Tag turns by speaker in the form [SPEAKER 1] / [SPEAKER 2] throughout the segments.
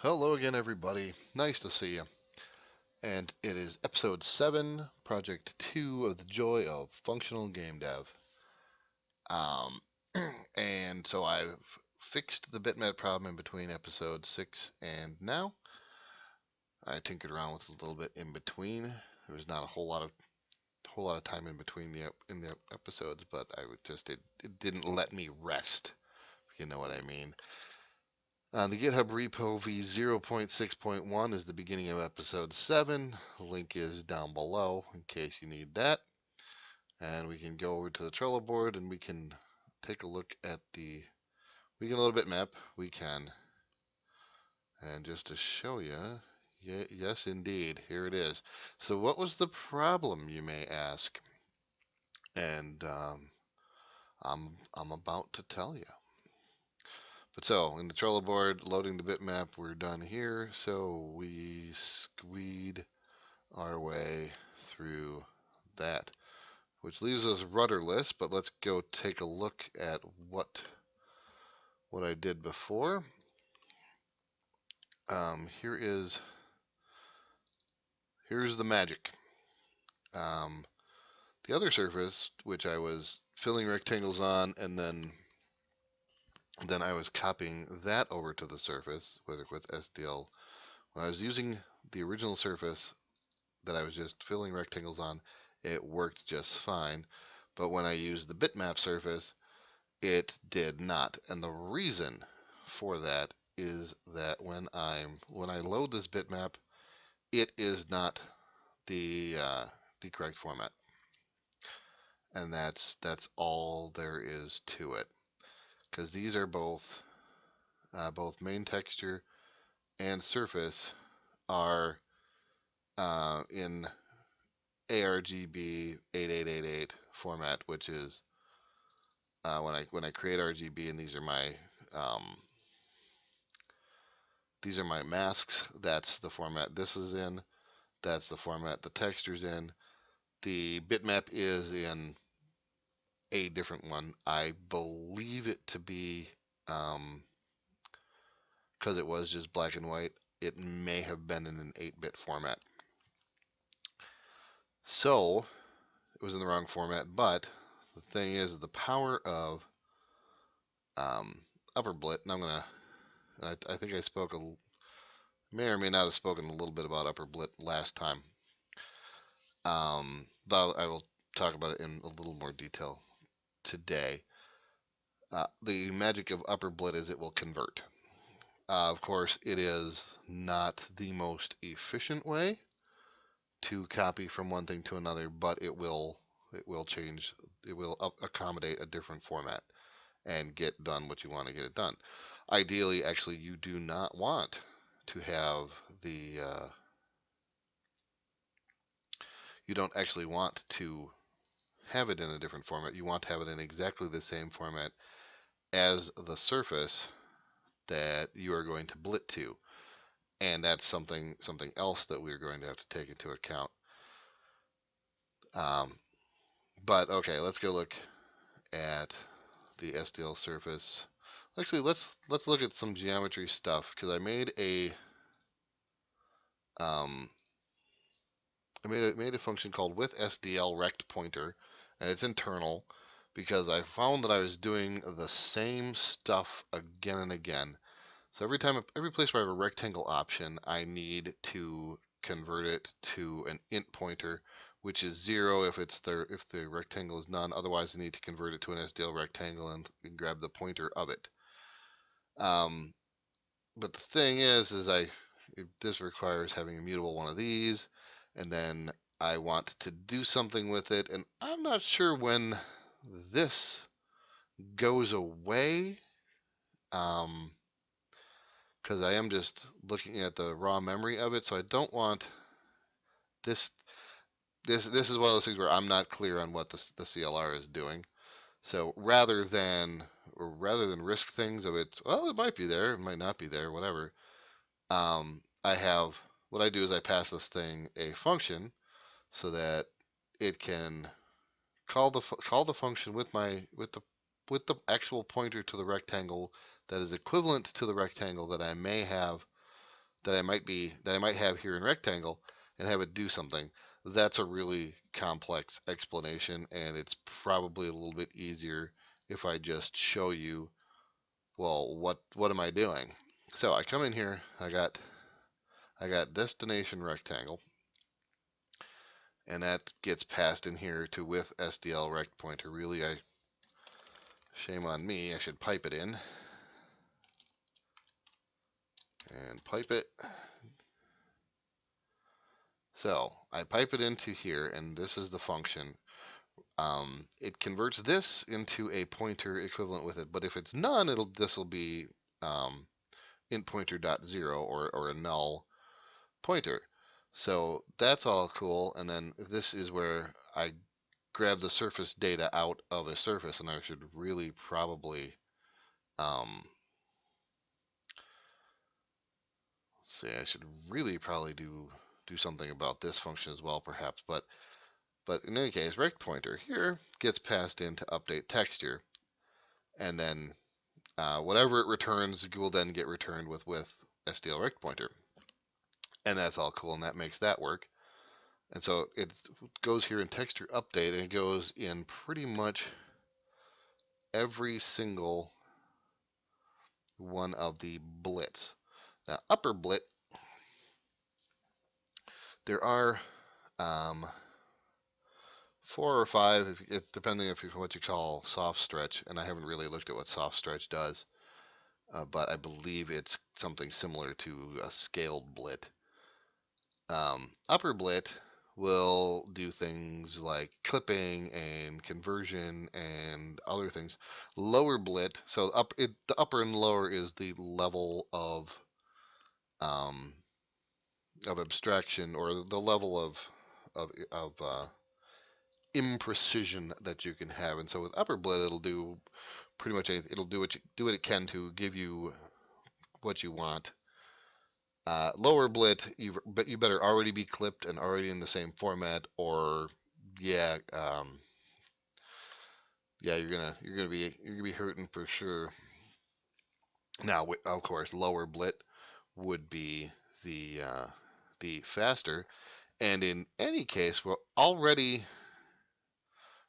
[SPEAKER 1] Hello again, everybody. Nice to see you. And it is episode 7, project 2 of the joy of functional game dev. Um, and so I've fixed the bitmap problem in between episode 6 and now. I tinkered around with it a little bit in between. There was not a whole lot of time in between the episodes, but it didn't let me rest, if you know what I mean. The GitHub repo v0.6.1 is the beginning of episode 7. The link is down below in case you need that. And we can go over to the Trello board and we can take a look at we can load a bitmap. We can. And just to show you, yes indeed, here it is. So what was the problem, you may ask? And I'm about to tell you. But so, in the Trello board, loading the bitmap, we're done here. So we squeed our way through that, which leaves us rudderless. But let's go take a look at what I did before. Here's the magic. The other surface, which I was filling rectangles on, and then I was copying that over to the surface with SDL. When I was using the original surface that I was just filling rectangles on, it worked just fine. But when I used the bitmap surface, it did not. And the reason for that is that when I load this bitmap, it is not the correct format. And that's all there is to it. Because these are both main texture and surface are in ARGB 8888 format, which is when I create RGB, and these are my masks. That's the format this is in. That's the format the texture's in. The bitmap is in a different one. I believe it to be because it was just black and white. It may have been in an 8-bit format. So it was in the wrong format, but the thing is the power of UpperBlit, and I think I may or may not have spoken a little bit about UpperBlit last time. But I will talk about it in a little more detail today. The magic of UpperBlit is it will convert. Of course, it is not the most efficient way to copy from one thing to another, but it will change. It will accommodate a different format and get done what you want to get it done. Ideally, actually, you do not want to have you don't actually want to have it in a different format. You want to have it in exactly the same format as the surface that you are going to blit to. And that's something else that we're going to have to take into account. But okay, let's go look at the SDL surface. Actually, let's look at some geometry stuff, because I made a function called with SDL rect pointer, and it's internal because I found that I was doing the same stuff again and again. So every place where I have a rectangle option, I need to convert it to an int pointer, which is 0 if the rectangle is none. Otherwise, I need to convert it to an SDL rectangle and grab the pointer of it. But the thing is this requires having a mutable one of these, and then I want to do something with it, and I'm not sure when this goes away. Because I am just looking at the raw memory of it, so I don't want this. This is one of those things where I'm not clear on what the CLR is doing. So rather than risk things of it, well, it might be there, it might not be there, whatever. What I do is I pass this thing a function so that it can call the function with the actual pointer to the rectangle that is equivalent to the rectangle that I may have that I might have here in rectangle and have it do something. That's a really complex explanation, and it's probably a little bit easier if I just show you, well, what am I doing? So I come in here, I got destination rectangle, and that gets passed in here to with SDL rect pointer. Really, shame on me, I should pipe it in and pipe it. So I pipe it into here, and this is the function. It converts this into a pointer equivalent with it, but if it's none, this will be int pointer dot zero, or a null pointer. So that's all cool, and then this is where I grab the surface data out of a surface, and I should really probably I should really probably do something about this function as well, perhaps. But in any case, rect pointer here gets passed in to update texture, and then whatever it returns will then get returned with SDL rect pointer, and that's all cool, and that makes that work. And so it goes here in texture update, and it goes in pretty much every single one of the blits. Now, upper blit, there are 4 or 5, depending if what you call soft stretch, and I haven't really looked at what soft stretch does, but I believe it's something similar to a scaled blit. Upper blit will do things like clipping and conversion and other things. Lower blit, so the upper and lower is the level of abstraction, or the level of imprecision that you can have. And so with upper blit, it'll do pretty much anything. It'll do what it can to give you what you want. Lower blit, but you better already be clipped and already in the same format, or yeah, you're gonna be hurting for sure. Now, of course, lower blit would be the faster, and in any case, we're already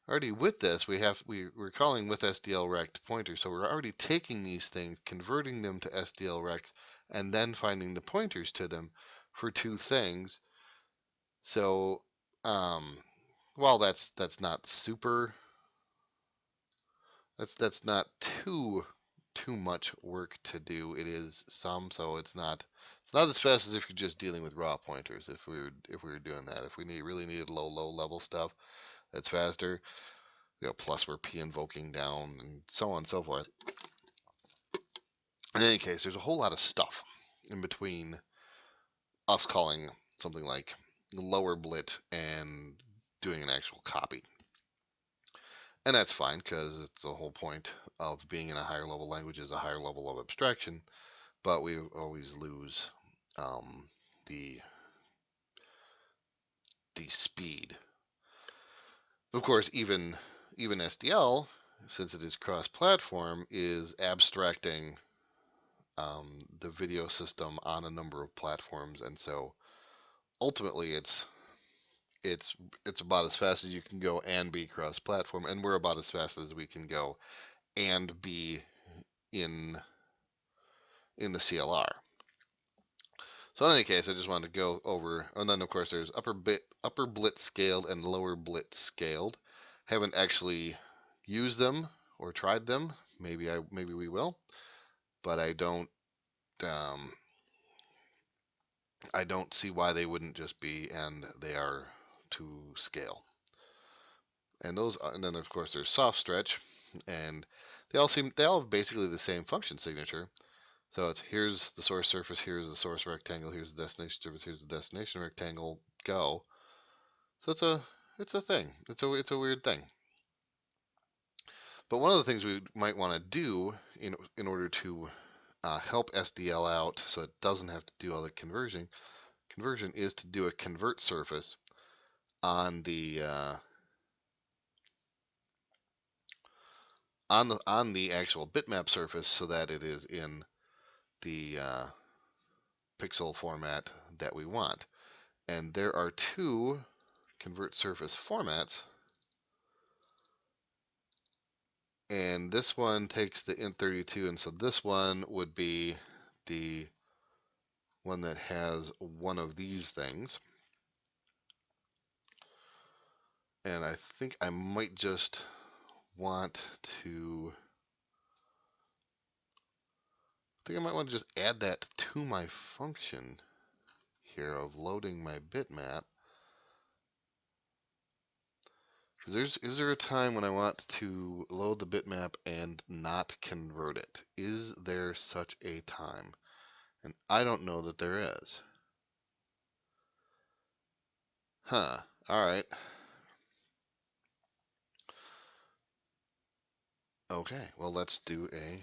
[SPEAKER 1] with this. We're calling with SDL rect pointer, so we're already taking these things, converting them to SDL rects, and then finding the pointers to them for two things. So, while that's not super, that's not too much work to do. It is some, so it's not as fast as if you're just dealing with raw pointers. If we were doing that, if we really needed low level stuff, that's faster. Plus we're p invoking down and so on and so forth. In any case, there's a whole lot of stuff in between us calling something like lower blit and doing an actual copy. And that's fine, because it's the whole point of being in a higher level language is a higher level of abstraction, but we always lose the speed. Of course, even SDL, since it is cross-platform, is abstracting the video system on a number of platforms, and so ultimately it's about as fast as you can go and be cross-platform, and we're about as fast as we can go and be in the CLR. So in any case, I just wanted to go over, and then of course there's upper blit scaled and lower blit scaled. Haven't actually used them or tried them. Maybe we will, but I don't see why they wouldn't just be, and they are to scale. And then of course there's soft stretch, and they all have basically the same function signature. So here's the source surface, here's the source rectangle, here's the destination surface, here's the destination rectangle, go. So it's a thing. It's a weird thing. But one of the things we might want to do in order to help SDL out so it doesn't have to do all the conversion is to do a convert surface on the actual bitmap surface, so that it is in the pixel format that we want. And there are two convert surface formats. And this one takes the int32, and so this one would be the one that has one of these things. And I think I might just want to, I think I might want to just add that to my function here of loading my bitmap. Is there a time when I want to load the bitmap and not convert it? Is there such a time? And I don't know that there is. Huh. All right. Okay. Well, let's do a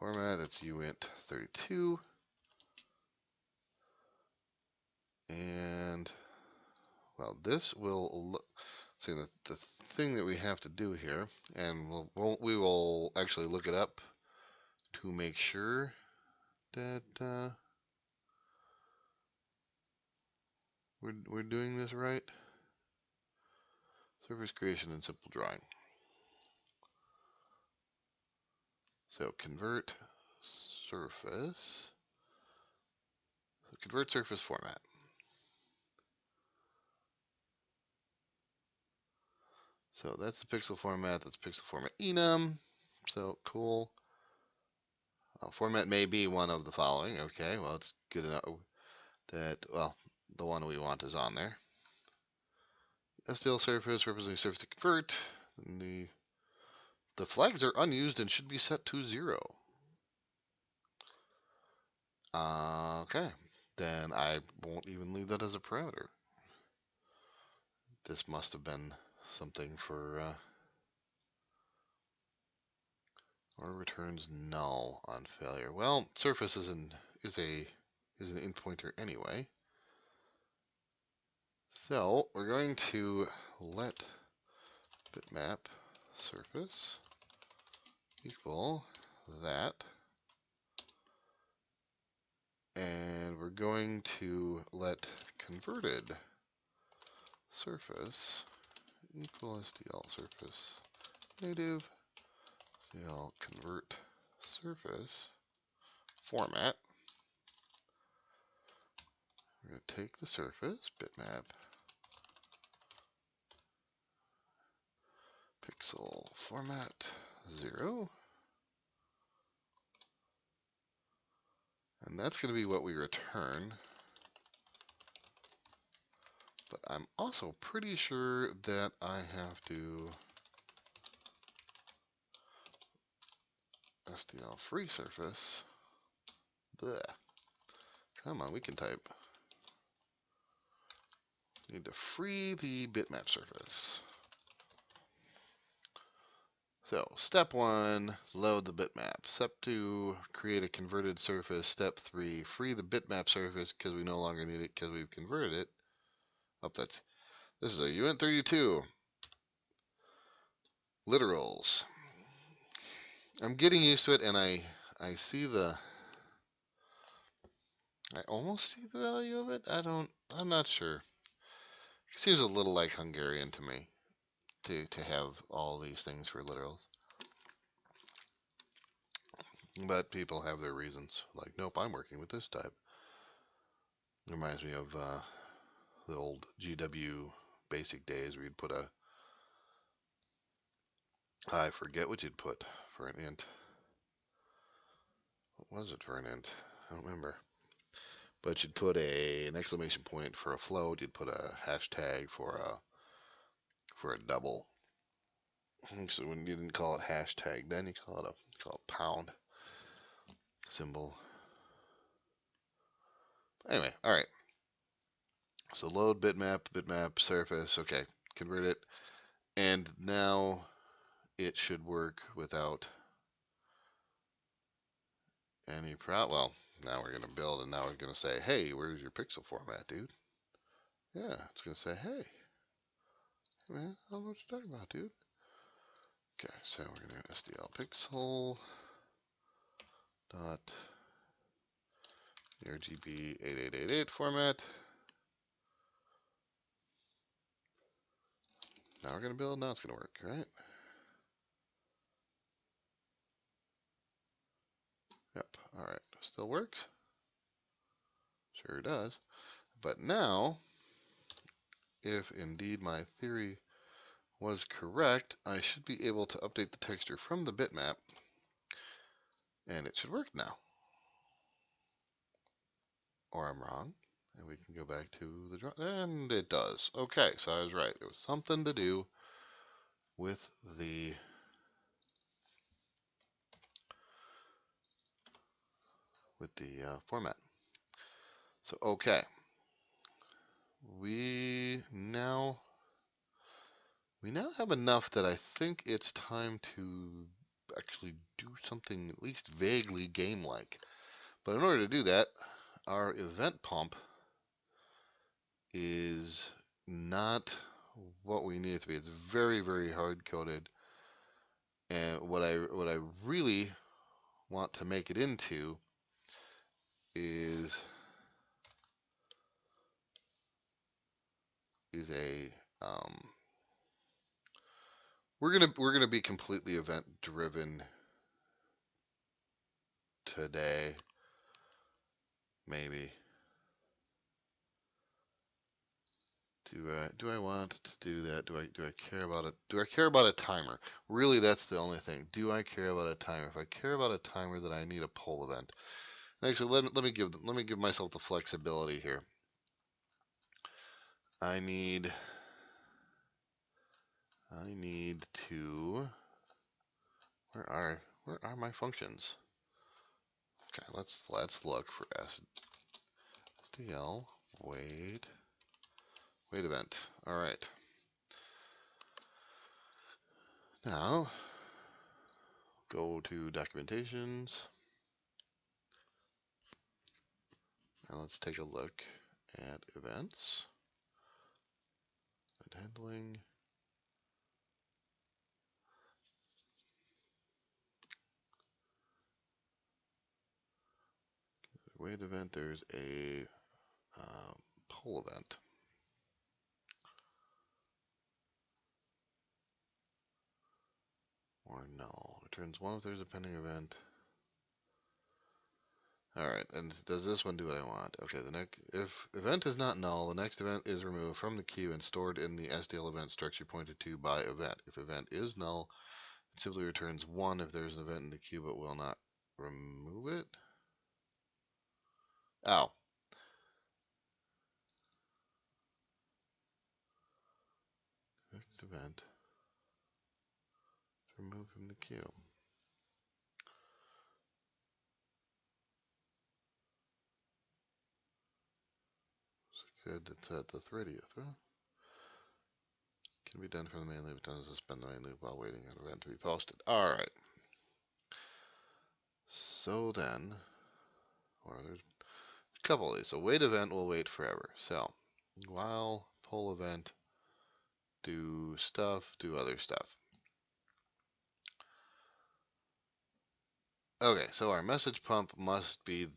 [SPEAKER 1] format that's uint32. And, well, this will look. See, the thing that we have to do here, and we will actually look it up to make sure that we're doing this right. Surface creation and simple drawing. So convert surface. So convert surface format. So that's the pixel format. That's pixel format enum. So cool. Format may be one of the following. Okay, well, it's good enough that, well, the one we want is on there. STL surface representing surface to convert. And the flags are unused and should be set to 0. Okay, then I won't even leave that as a parameter. This must have been something for, or returns null on failure. Well, surface is an int pointer anyway. So we're going to let bitmap surface equal that. And we're going to let converted surface equal STL surface native STL convert surface format. We're going to take the surface bitmap pixel format 0. And that's going to be what we return. But I'm also pretty sure that I have to STL free surface. Blech. Come on, we can type. Need to free the bitmap surface. So, step 1, load the bitmap. Step 2, create a converted surface. Step 3, free the bitmap surface because we no longer need it because we've converted it. Oh, this is a uint32. Literals. I'm getting used to it, and I see I almost see the value of it. I'm not sure. It seems a little like Hungarian to me to have all these things for literals. But people have their reasons. Like, nope, I'm working with this type. It reminds me of the old GW basic days where you'd put I forget what you'd put for an int. What was it for an int? I don't remember. But you'd put an exclamation point for a float. You'd put a hashtag for a double. So when you didn't call it hashtag, then you call it pound symbol. Anyway, all right. So load bitmap surface. Okay, convert it, and now it should work without any problem. Well, now we're gonna build, and now we're gonna say, hey, where's your pixel format, dude? Yeah, it's gonna say, hey, man, I don't know what you're talking about, dude. Okay, so we're gonna STL pixel dot RGB 8888 format. Now we're going to build. Now it's going to work, right? Yep. All right. Still works. Sure does. But now, if indeed my theory was correct, I should be able to update the texture from the bitmap, and it should work now. Or I'm wrong, and we can go back to the draw, and it does. Okay, so I was right. It was something to do with the format. So okay, we now have enough that I think it's time to actually do something at least vaguely game-like. But in order to do that, our event pump is not what we need it to be. It's very, very hard-coded. And what I really want to make it into is a we're gonna be completely event driven today, maybe. Do I want to do that? Do I care about it? Do I care about a timer? Really, that's the only thing. Do I care about a timer? If I care about a timer, then I need a poll event. Actually, let me give myself the flexibility here. I need to. Where are my functions? Okay, let's look for SDL wait event. All right. Now go to documentations and let's take a look at events and handling. Wait event. There's a poll event. Or null. Returns 1 if there's a pending event. Alright, and does this one do what I want? Okay, if event is not null, the next event is removed from the queue and stored in the SDL event structure pointed to by event. If event is null, it simply returns 1 if there's an event in the queue but will not remove it. Oh. Next event is removed from the queue. Good, it's at the 30th, huh? Can be done from the main loop. It doesn't suspend the main loop while waiting for an event to be posted. Alright. So then, or there's a couple of these. So wait event will wait forever. So while poll event do stuff, do other stuff. Okay, so our message pump must be,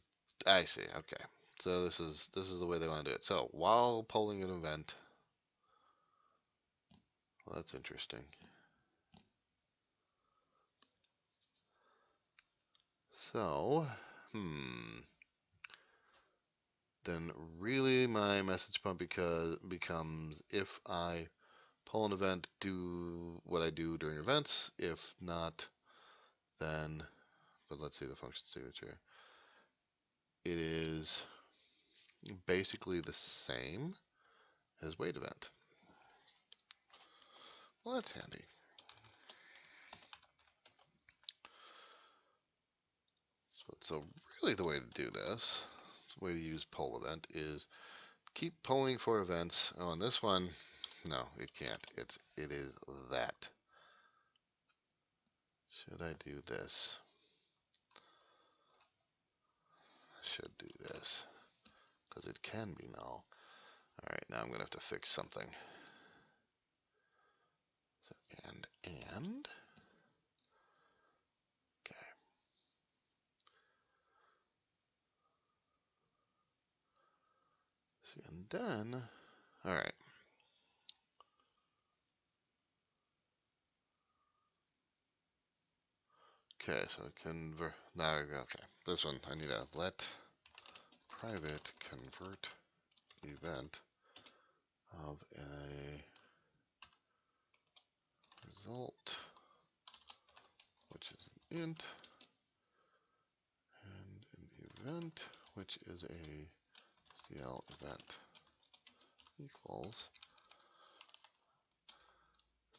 [SPEAKER 1] I see, okay. So this is the way they want to do it. So while polling an event, well, that's interesting. So, then really my message pump becomes if I poll an event, do what I do during events. If not, then, but let's see the function signature. It is basically the same as wait event. Well, that's handy. So really the way to do this, the way to use poll event is keep polling for events. Oh, and this one, no, it can't. It is that. Should I do this? I should do this because it can be null. All right, now I'm going to have to fix something. So, and. Okay. And then, all right. Okay, so convert. Now, okay. This one, I need a let private convert event of a result, which is an int, and an event, which is a CL event equals.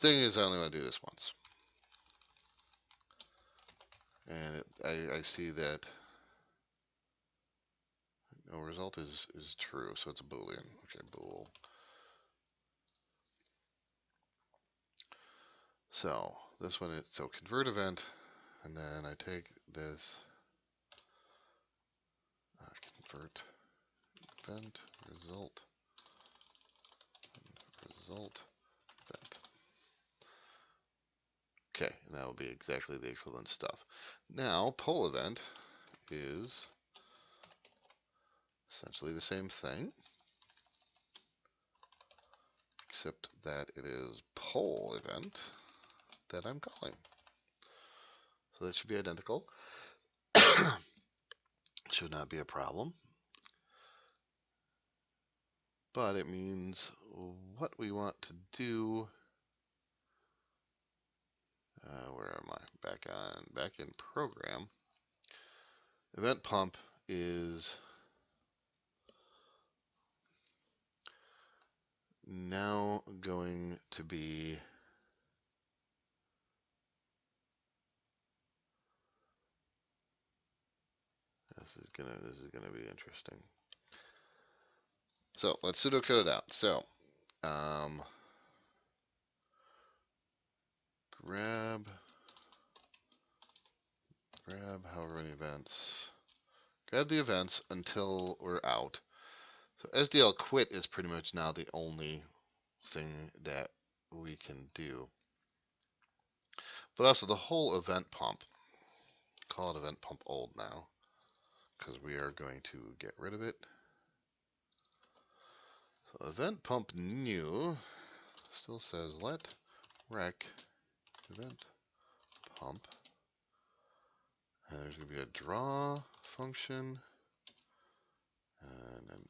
[SPEAKER 1] Thing is, I only want to do this once. And I see that no result is true, so it's a boolean. Okay, bool. So this one is so convert event, and then I take this convert event result result event. Okay, and that will be exactly the equivalent stuff. Now poll event is essentially the same thing, except that it is poll event that I'm calling. So that should be identical. Should not be a problem. But it means what we want to do. Where am I? Back in program. Event pump is now going to be this is gonna be interesting. So let's pseudocode it out. So grab however many events. Grab the events until we're out. So SDL quit is pretty much now the only thing that we can do. But also the whole event pump. Call it event pump old now, because we are going to get rid of it. So event pump new still says let rec event pump. And there's going to be a draw function. And then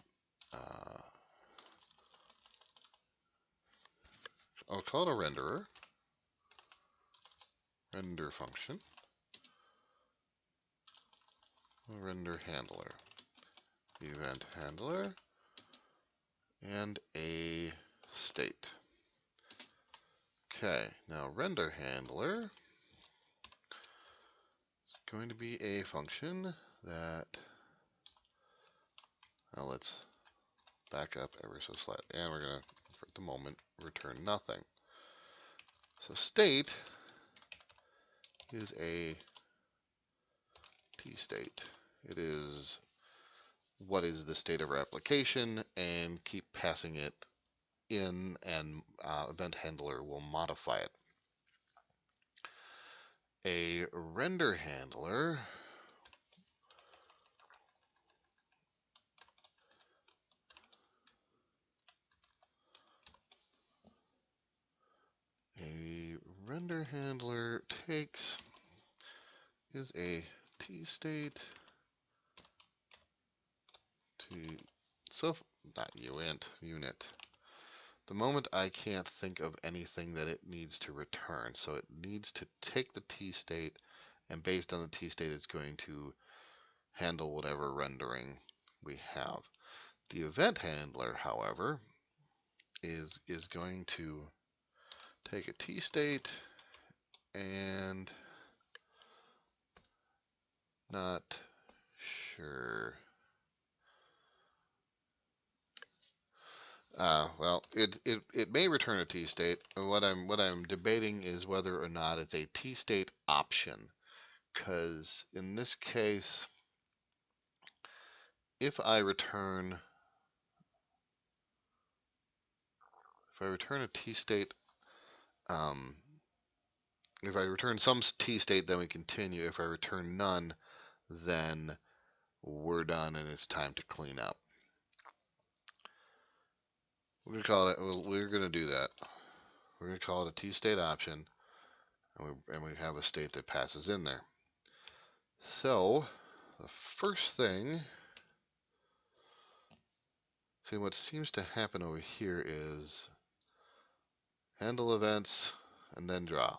[SPEAKER 1] I'll call it a renderer. Render function. A render handler. The event handler. And a state. Okay, now render handler is going to be a function that, now let's back up ever so slightly, and we're going to, for the moment, return nothing. So state is a t-state. It is what is the state of our application, and keep passing it in, and event handler will modify it. A render handler is a t-state to not unit. The moment I can't think of anything that it needs to return, so it needs to take the t-state, and based on the t-state, it's going to handle whatever rendering we have. The event handler, however, is going to take a t-state and not sure. Well, it may return a t-state. What I'm debating is whether or not it's a t-state option, because in this case, if I return a t-state, if I return some t-state, then we continue. If I return none, then we're done and it's time to clean up. We're gonna call it. We're gonna do that. We're gonna call it a T-state option, and we have a state that passes in there. So the first thing, see what seems to happen over here is handle events and then draw.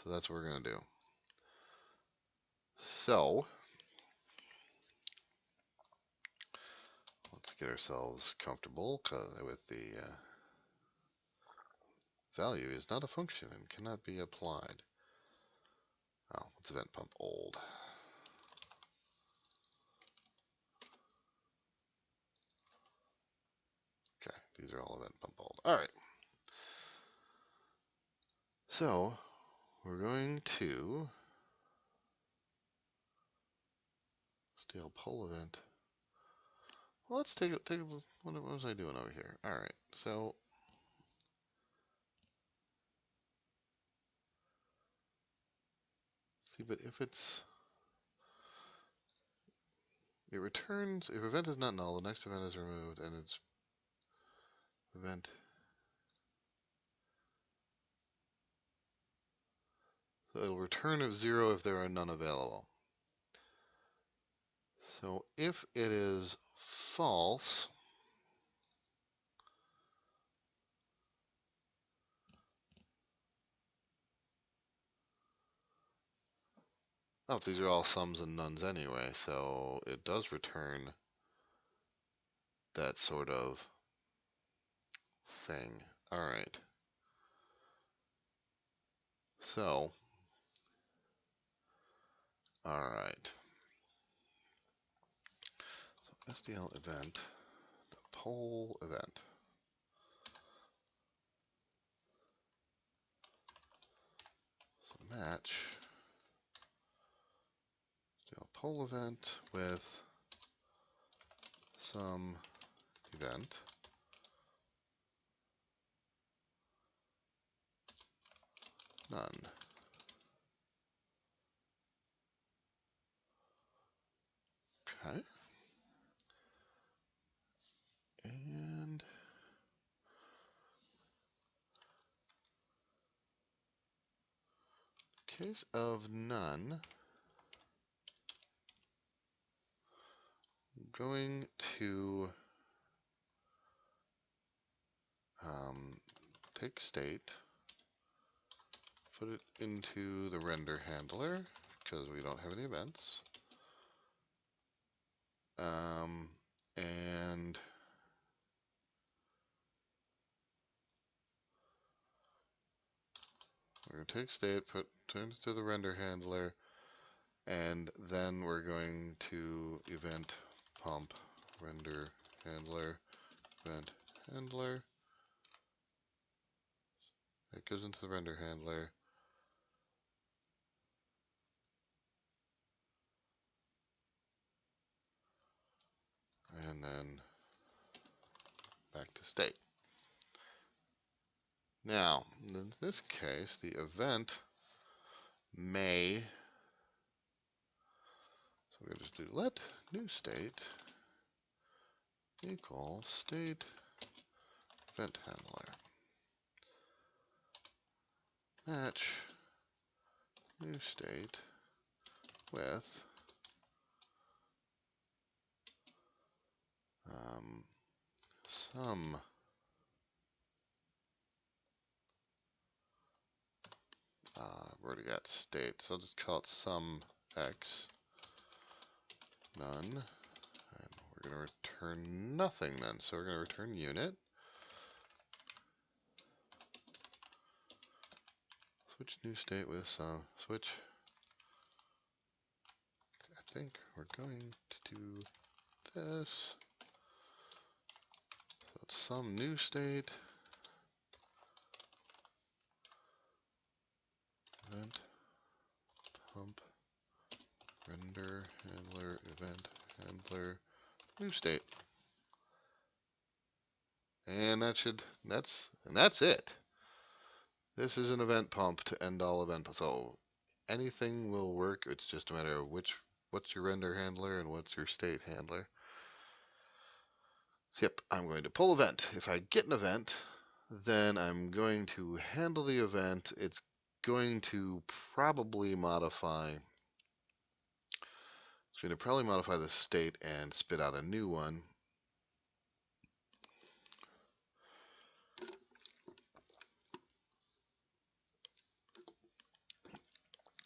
[SPEAKER 1] So that's what we're gonna do. So let's get ourselves comfortable with the value is not a function and cannot be applied. Oh, what's event pump old? Okay, these are all event pump old. All right. So we're going to steal poll event. Well, let's take a what was I doing over here? All right. So see, but if it returns if event is not null, the next event is removed, and it's event. So it'll return of 0 if there are none available. So if it is false, oh, these are all sums and nones anyway, so it does return that sort of thing. All right. So, all right. So SDL event, the poll event. So match SDL poll event with some event. None. Okay. And in case of none, I'm going to take state, put it into the render handler because we don't have any events. And we're going to take state, turn it to the render handler, and then we're going to event pump render handler, event handler. It goes into the render handler. And then back to state. Now, in this case, the event may, so we're going to just do let new state equal state event handler. Match new state with some I've already got state, so I'll just call it some x, none, and we're going to return nothing then. So we're going to return unit, switch new state with switch. I think we're going to do this. So it's some new state, event pump render handler event handler new state. And that's it. This is an event pump to end all event pumps. So anything will work. It's just a matter of what's your render handler and what's your state handler. Yep, I'm going to pull event. If I get an event, then I'm going to handle the event. It's going to probably modify. It's going to probably modify the state and spit out a new one.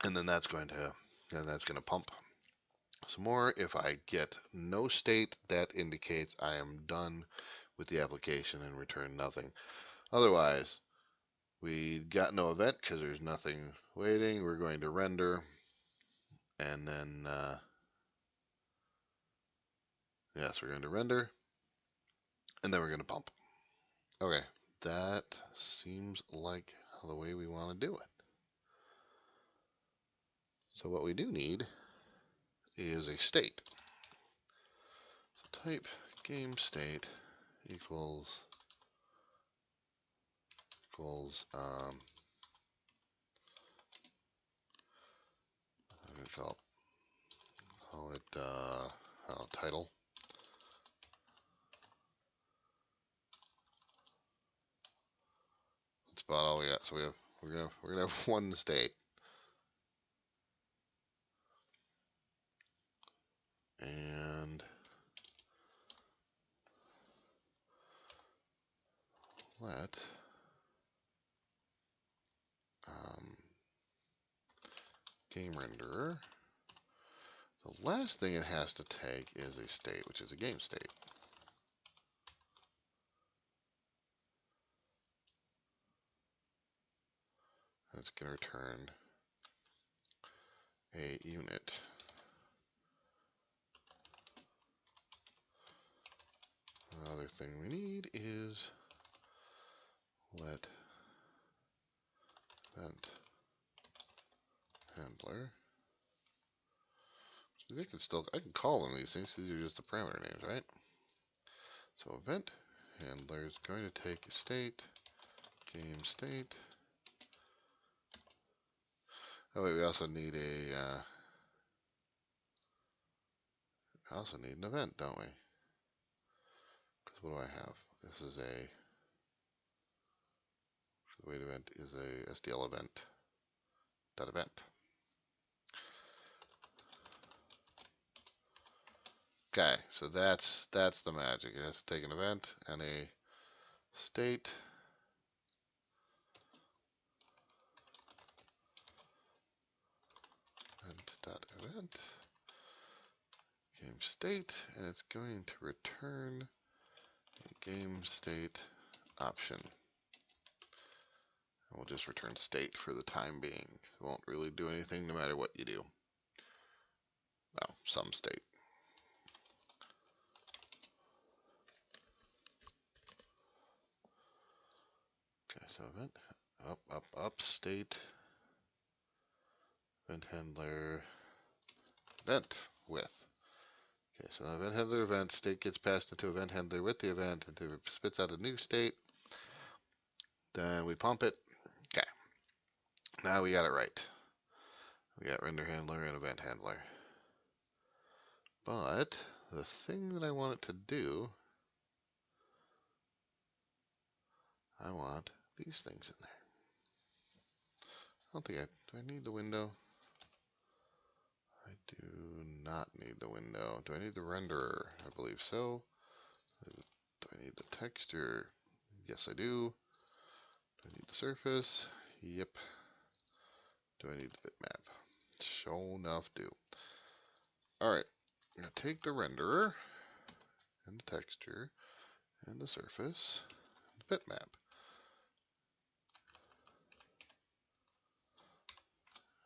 [SPEAKER 1] And then that's going to pump some more. If I get no state, that indicates I am done with the application and return nothing. Otherwise, we got no event because there's nothing waiting. We're going to render, and then yes, we're going to render, and then we're going to pump. Okay, that seems like the way we want to do it. So what we do need is a state. So type game state equals I'm going to call it title. That's about all we got. So we're gonna have one state. And let game renderer. The last thing it has to take is a state, which is a game state. It's going to return a unit. Another thing we need is let event handler. So I can call them these things. These are just the parameter names, right? So event handler is going to take a state, game state. Oh wait, we also need an event, don't we? Because what do I have? This is the wait event is a SDL event. Dot event. Okay, so that's the magic. It has to take an event and a state. Event game state, and it's going to return a game state option. And we'll just return state for the time being. It won't really do anything no matter what you do. Well, some state. Okay, so event up state event handler event with. Okay, so event handler event state gets passed into event handler with the event until it spits out a new state. Then we pump it. Okay, now we got it right. We got render handler and event handler. But the thing that I want it to do, I want these things in there. I don't think do I need the window? I do not need the window. Do I need the renderer? I believe so. Do I need the texture? Yes, I do. Do I need the surface? Yep. Do I need the bitmap? Sure enough, do. Alright, I'm going to take the renderer and the texture and the surface and the bitmap.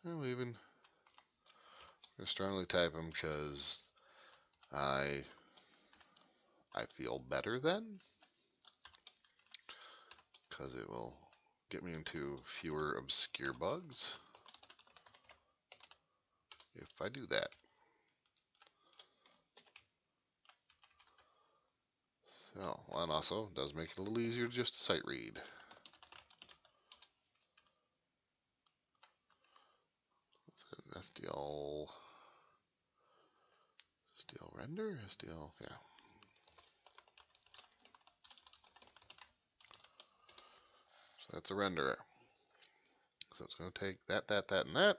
[SPEAKER 1] And we even strongly type them because I feel better then, because it will get me into fewer obscure bugs if I do that. So, and also does make it a little easier to just sight read. SDL render, SDL, yeah. That's a renderer. So it's going to take that, and that.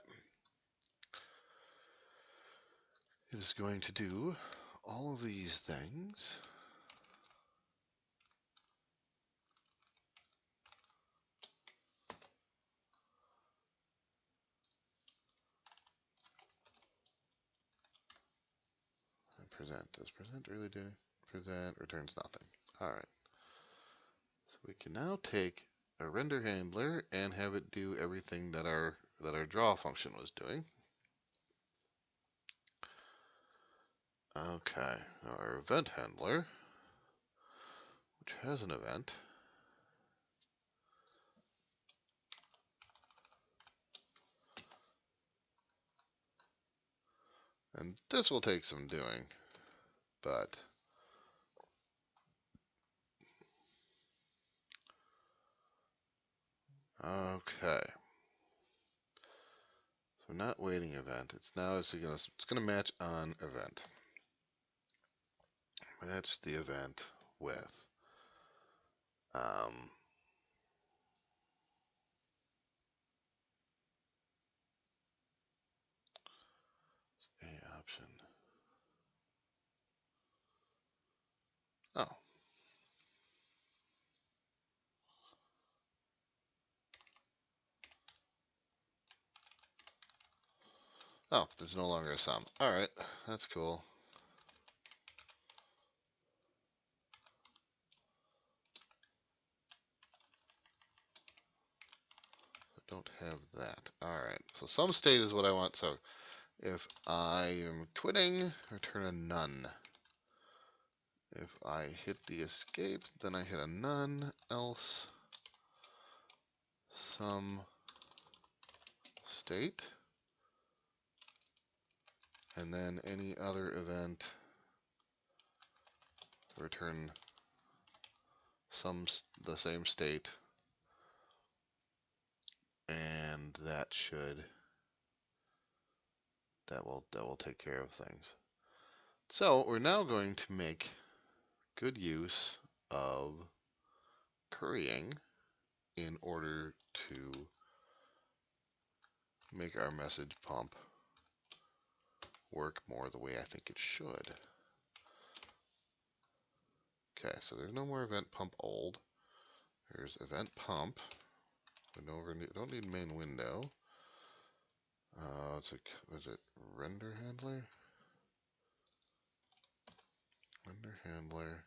[SPEAKER 1] It is going to do all of these things. And present. Does present really do? Present returns nothing. Alright. So we can now take a render handler and have it do everything that our draw function was doing. Okay, now our event handler, which has an event, and this will take some doing, but okay. So not waiting event. It's gonna match on event. Match the event with um, a option. Oh. Oh, there's no longer a sum. Alright, that's cool. I don't have that. Alright, so some state is what I want. So if I am quitting, return a none. If I hit the escape, then I hit a none, else some state, and then any other event return the same state, and that will take care of things. So we're now going to make good use of currying in order to make our message pump work more the way I think it should. Okay, so there's no more event pump old. There's event pump. We don't need main window. Was it render handler? Render handler.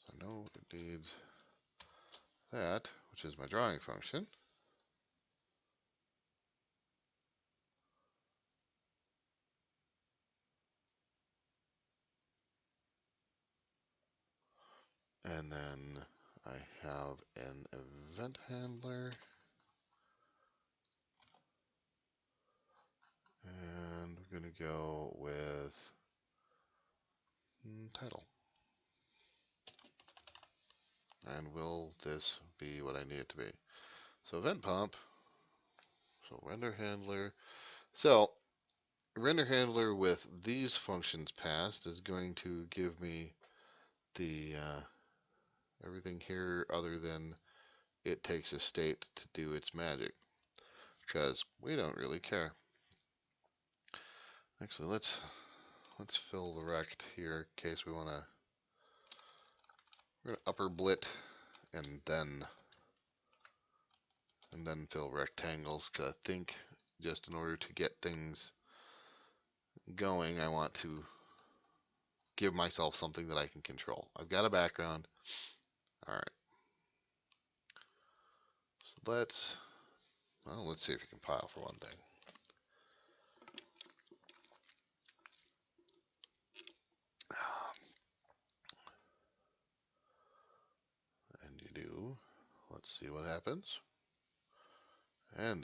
[SPEAKER 1] So I know it needs that, which is my drawing function. And then I have an event handler. And we're going to go with title. And will this be what I need it to be? So event pump. So render handler. So render handler with these functions passed is going to give me the everything here other than it takes a state to do its magic, because we don't really care. Actually, let's fill the rect here in case we want to. We're going to upper blit and then fill rectangles, because I think just in order to get things going, I want to give myself something that I can control. I've got a background. All right. So let's see if we can compile for one thing. And you do. Let's see what happens. And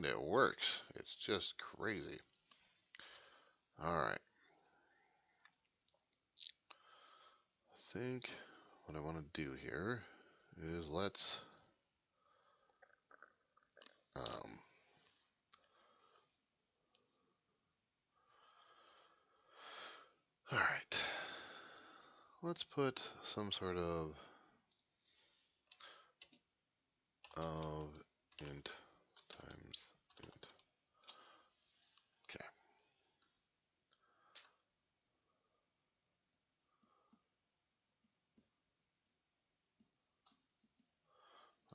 [SPEAKER 1] it works. It's just crazy. All right. I think what I want to do here is let's all right. let's put some sort of int times int. Okay.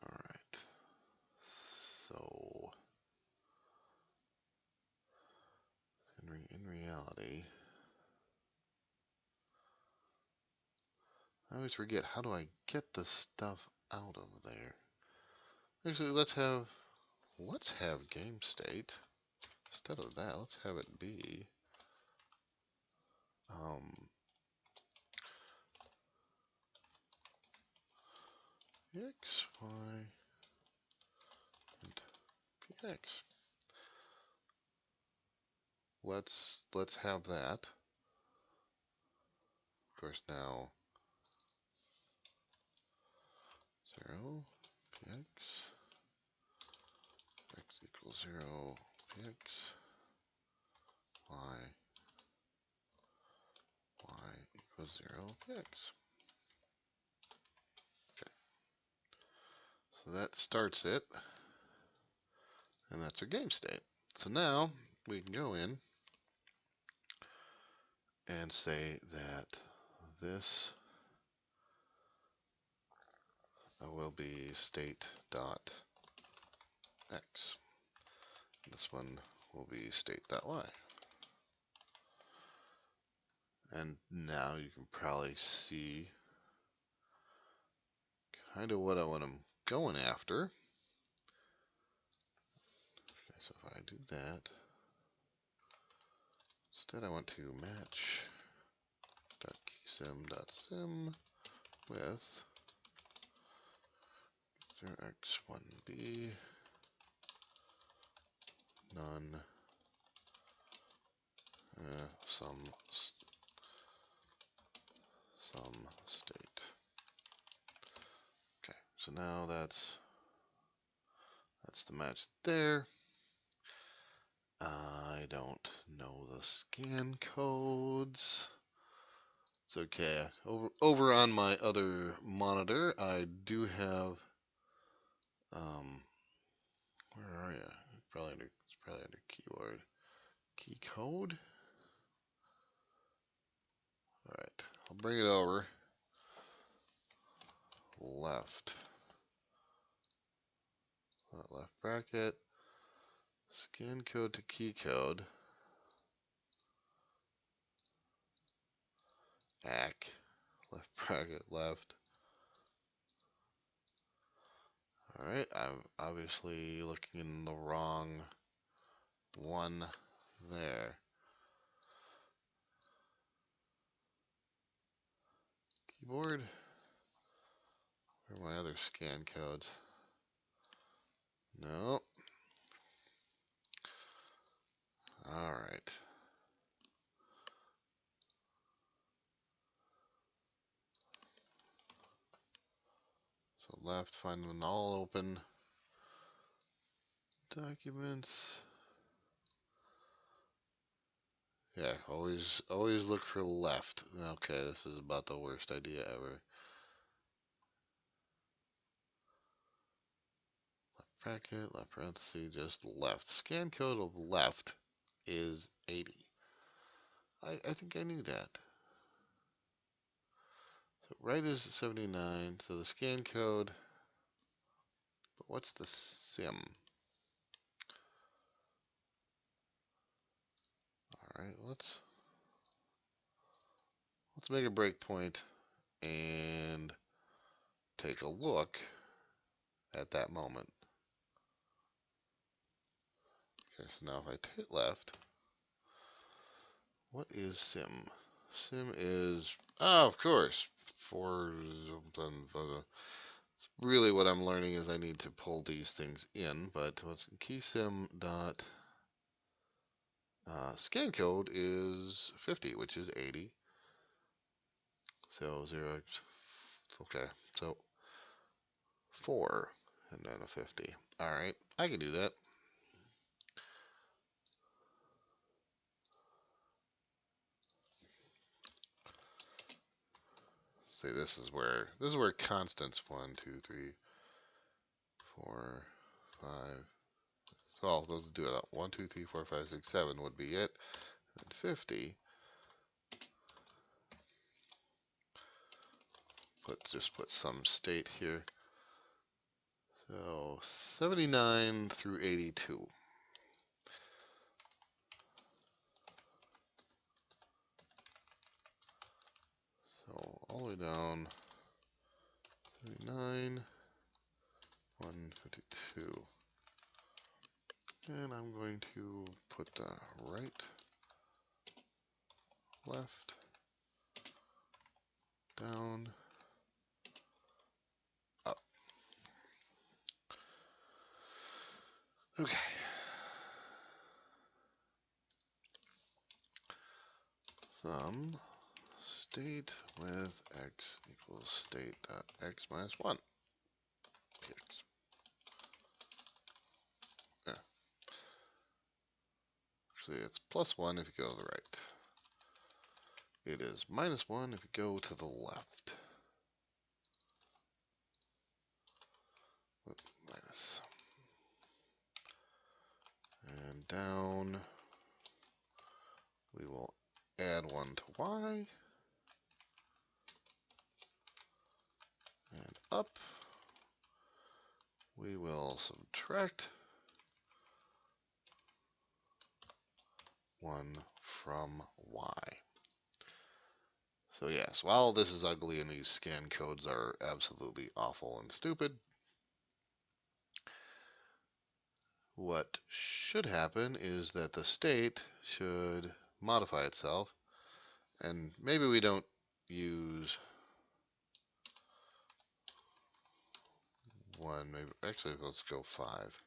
[SPEAKER 1] All right. So in reality, I always forget, how do I get the stuff out of there? Actually, let's have game state. Instead of that, let's have it be x, y, and px. Let's have that. Of course, now 0 px, x equals 0 px, y equals 0 px. Okay, so that starts it, and that's our game state. So now we can go in and say that this will be state dot x. This one will be state dot y. And now you can probably see kind of what I'm going after. Okay, so if I do that, instead I want to match .keysim.sim with 0x1b none some state. Okay, so now that's the match there. I don't know the scan codes. It's okay. Over on my other monitor, I do have where are you? It's probably under keyword. Key code? Alright. I'll bring it over. Left. Left bracket. Scan code to key code. ACK. Left bracket left. Alright, I'm obviously looking in the wrong one there. Keyboard. Where are my other scan codes? No. Alright. So left, find an all open documents. Yeah, always look for left. Okay, this is about the worst idea ever. Left bracket, left parenthesis, just left. Scan code of left is 80. I think I knew that. So right is 79, so the scan code, but what's the sim? Alright, let's make a breakpoint and take a look at that moment. Okay, so now if I take left, what is sim? Sim is, oh, of course, for something. Really, what I'm learning is I need to pull these things in. But what's keysim dot scan code is 50, which is 80. So 0, okay. So 4 and then a 50. All right, I can do that. say this is where constants 1, 2, 3, 4, 5. Well, those do it up. 1, 2, 3, 4, 5, 6, 7 would be it. And 50. Just put some state here. So 79 through 82. So all the way down, 39, 152. And I'm going to put the right, left, down, up. Okay. Sum state with x equals state dot x minus 1. Px. Yeah. Actually, it's plus 1 if you go to the right. It is minus 1 if you go to the left. Minus. And down, we will add 1 to y. And up, we will subtract 1 from y. So yes, while this is ugly and these scan codes are absolutely awful and stupid, what should happen is that the state should modify itself, and maybe we don't use 1, maybe actually let's go 5.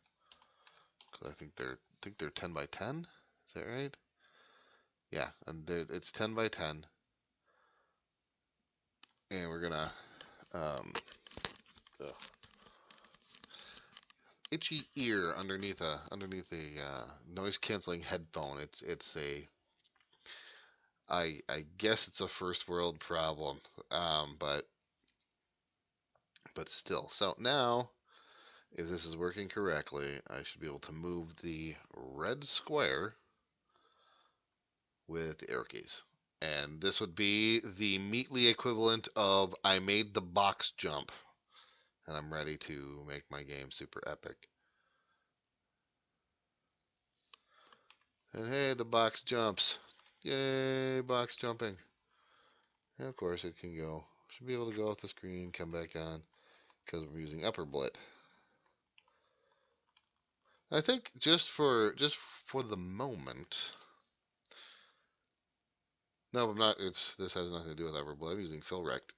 [SPEAKER 1] Because I think they're 10 by 10. Is that right? Yeah, and it's 10 by 10. And we're gonna itchy ear underneath a noise canceling headphone. It's a I guess it's a first world problem, but still. So now, if this is working correctly, I should be able to move the red square with the arrow keys. And this would be the meatly equivalent of I made the box jump. And I'm ready to make my game super epic. And hey, the box jumps. Yay, box jumping. And of course it can go. Should be able to go off the screen, come back on, because we're using upper blit. I think just for the moment. No, I'm not. This has nothing to do with upper blit. I'm using fill rect.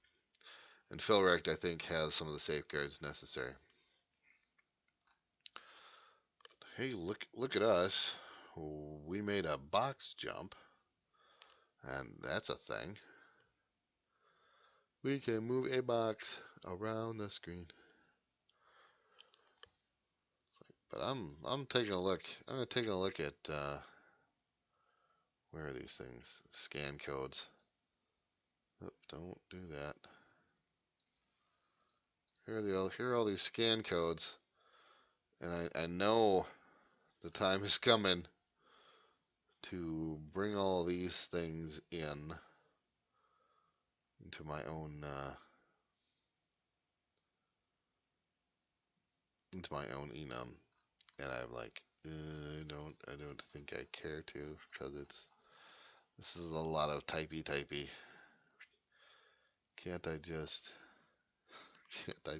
[SPEAKER 1] And fill rect, I think, has some of the safeguards necessary. Hey, look at us. We made a box jump, and that's a thing. We can move a box around the screen. But I'm taking a look. I'm taking a look at where are these things? Scan codes. Oh, don't do that. Here are all these scan codes, and I know the time is coming to bring all these things into my own enum, and I'm like, I don't think I care to, because this is a lot of typey. Can't I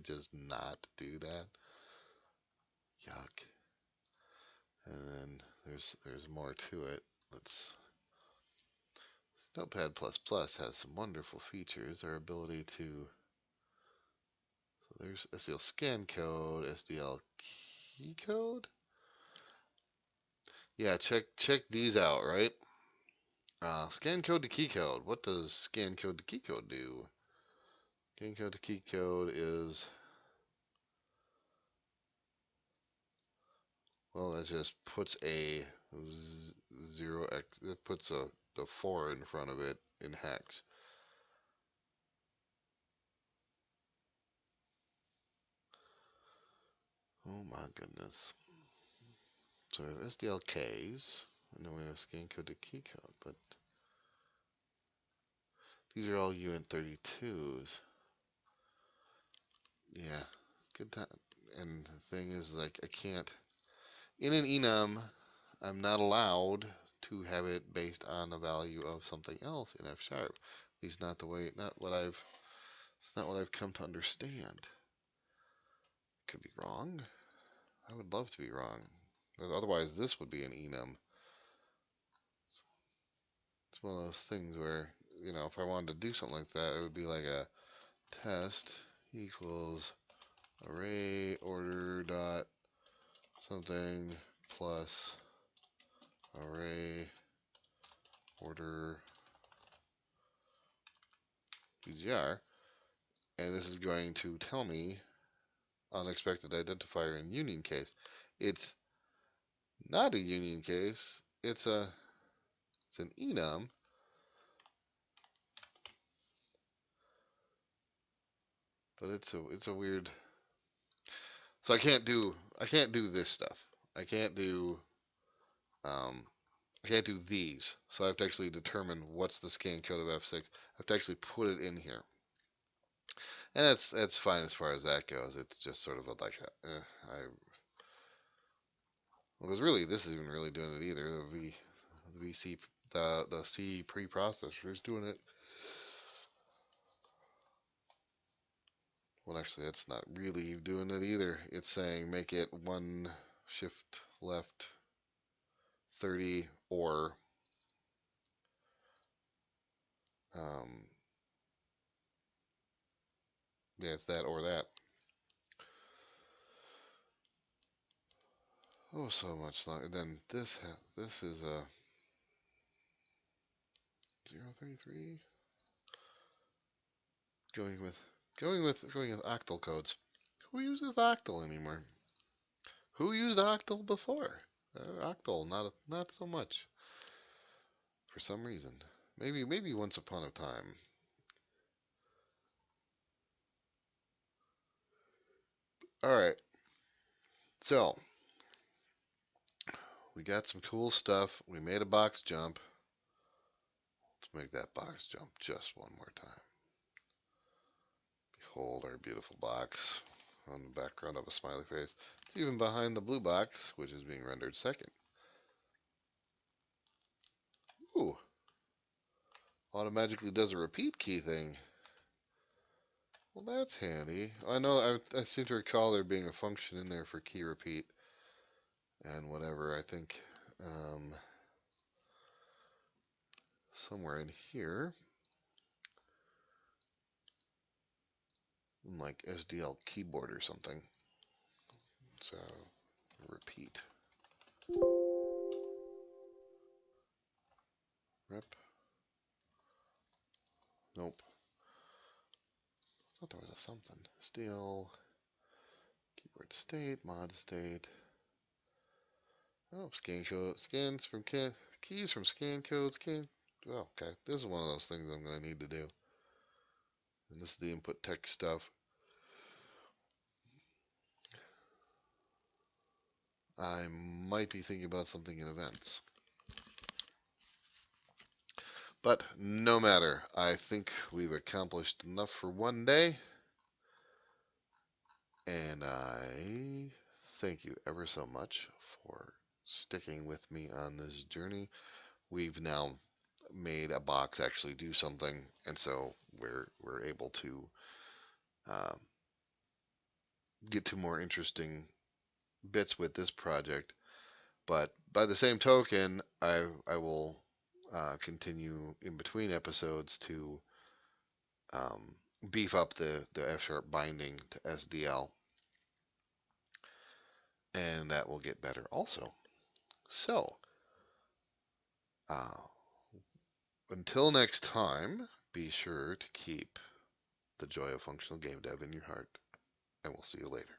[SPEAKER 1] just not do that? Yuck. And then there's more to it. Notepad++ has some wonderful features. Our ability to, so there's SDL scan code, SDL key code. Yeah, check these out, right? Scan code to key code. What does scan code to key code do? Scan code to key code is, well, that just puts a 0x. It puts the 4 in front of it in hex. Oh my goodness. So we have SDLKs, and then we have scan code to key code, but these are all UNT32s. Yeah, good time. And the thing is, like, I can't, in an enum, I'm not allowed to have it based on the value of something else in F sharp. At least not the way, it's not what I've come to understand. Could be wrong. I would love to be wrong. Otherwise, this would be an enum. It's one of those things where, if I wanted to do something like that, it would be like a test equals array order dot something plus array order bgr, and this is going to tell me unexpected identifier in union case. It's not a union case. It's an enum, but it's a weird. So I can't do this stuff. I can't do um, I can't do these. So I have to actually determine what's the scan code of F6. I have to actually put it in here. And that's fine as far as that goes. It's just sort of because really this isn't really doing it either. The VC the C preprocessor is doing it. Well, actually, that's not really doing it either. It's saying make it one shift left 30 or um, yeah, it's that or that. Oh, so much longer. Then this is a 033 going with octal codes. Who uses octal anymore? Who used octal before? Octal, not so much for some reason. Maybe once upon a time. All right. So, we got some cool stuff. We made a box jump. Let's make that box jump just one more time. Behold our beautiful box on the background of a smiley face. It's even behind the blue box, which is being rendered second. Ooh. Automatically does a repeat key thing. Well, that's handy. I know, I seem to recall there being a function in there for key repeat and whatever. I think somewhere in here, like SDL keyboard or something. So, repeat. Rep. Nope. I thought there was a something. SDL keyboard state, mod state. Oh, scan code, scans from keys from scan code, scan. Oh, okay, this is one of those things I'm going to need to do. And this is the input text stuff. I might be thinking about something in events. But no matter, I think we've accomplished enough for one day. And I thank you ever so much for sticking with me on this journey. We've now made a box actually do something, and so we're able to get to more interesting bits with this project. But by the same token, I will continue in between episodes to beef up the F-sharp binding to SDL, and that will get better also. So, until next time, be sure to keep the joy of functional game dev in your heart, and we'll see you later.